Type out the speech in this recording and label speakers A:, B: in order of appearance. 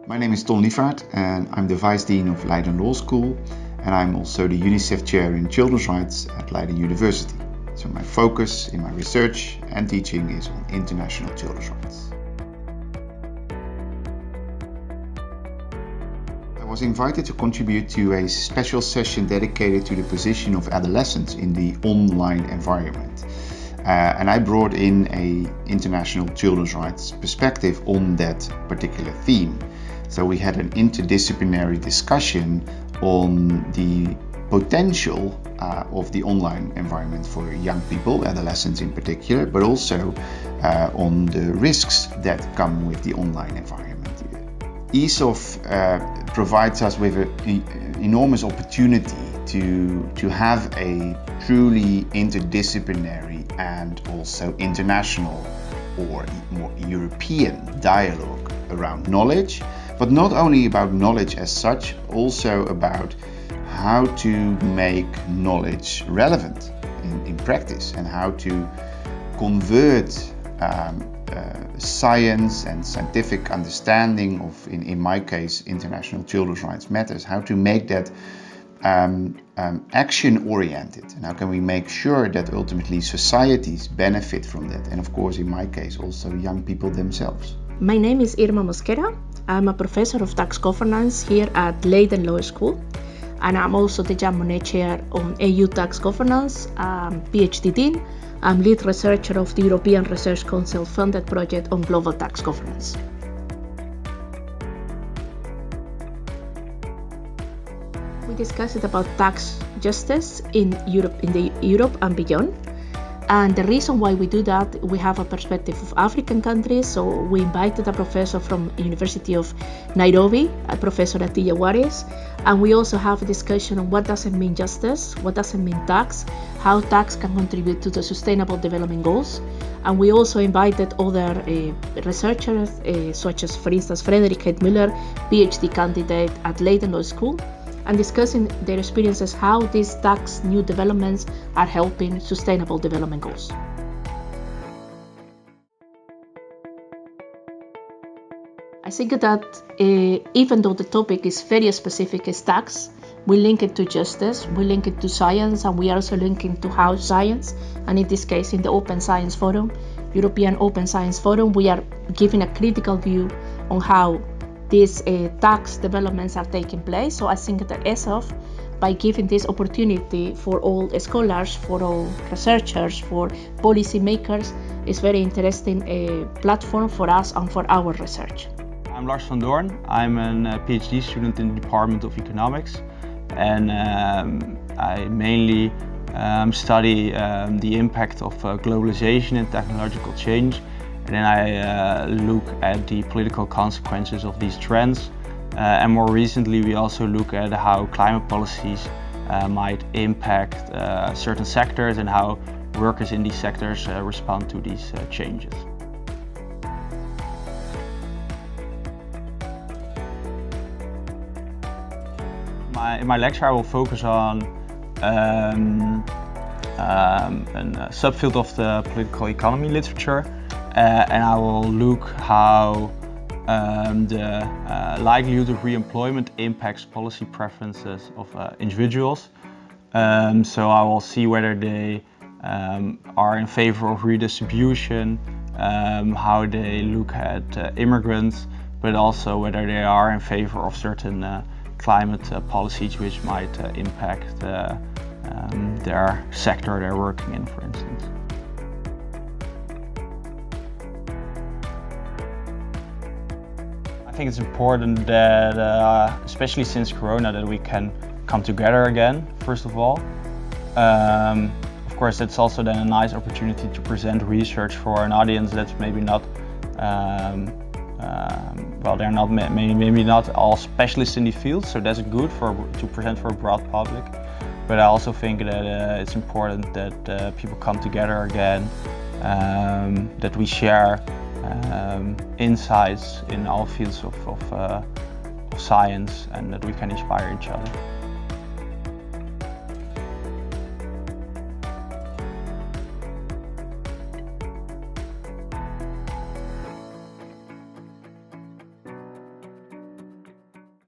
A: My name is Ton Liefvaart and I'm the Vice Dean of Leiden Law School, and I'm also the UNICEF Chair in Children's Rights at Leiden University. So my focus in my research and teaching is on international children's rights. I was invited to contribute to a special session dedicated to the position of adolescents in the online environment. And I brought in an international children's rights perspective on that particular theme. So we had an interdisciplinary discussion on the potential of the online environment for young people, adolescents in particular, but also on the risks that come with the online environment. ESOF provides us with an enormous opportunity to have a truly interdisciplinary and also international or more European dialogue around knowledge, but not only about knowledge as such, also about how to make knowledge relevant in practice and how to convert science and scientific understanding of, in my case, international children's rights matters, how to make that action-oriented, and how can we make sure that ultimately societies benefit from that, and of course in my case also young people themselves.
B: My name is Irma Mosquera. I'm a professor of tax governance here at Leiden Law School, and I'm also the Jean Monnet Chair on EU tax governance, PhD Dean. I'm lead researcher of the European Research Council funded project on global tax governance. We discussed about tax justice in Europe and beyond. And the reason why we do that, we have a perspective of African countries. So we invited a professor from University of Nairobi, a Professor Atiya Waris, and we also have a discussion on what does it mean justice, what does it mean tax, how tax can contribute to the Sustainable Development Goals. And we also invited other researchers, such as, for instance, Frederik Müller, PhD candidate at Leiden Law School, and discussing their experiences, how these tax new developments are helping Sustainable Development Goals. I think that even though the topic is very specific as tax, we link it to justice, we link it to science, and we are also linking to how science, and in this case in the Open Science Forum, European Open Science Forum, we are giving a critical view on how these tax developments are taking place. So I think that ESOF, by giving this opportunity for all scholars, for all researchers, for policy makers, is very interesting platform for us and for our research.
C: I'm Lars van Doorn. I'm a PhD student in the Department of Economics, and I mainly study the impact of globalization and technological change. And then I look at the political consequences of these trends. And more recently, we also look at how climate policies might impact certain sectors and how workers in these sectors respond to these changes. In my lecture, I will focus on a subfield of the political economy literature. And I will look how the likelihood of re-employment impacts policy preferences of individuals. So I will see whether they are in favor of redistribution, how they look at immigrants, but also whether they are in favor of certain climate policies which might impact their sector they're working in, for instance. I think it's important that, especially since Corona, that we can come together again, first of all. Of course, it's also then a nice opportunity to present research for an audience that's maybe not, well, they're not maybe not all specialists in the field, so that's good to present for a broad public. But I also think that it's important that people come together again, that we share insights in all fields of science, and that we can inspire each other.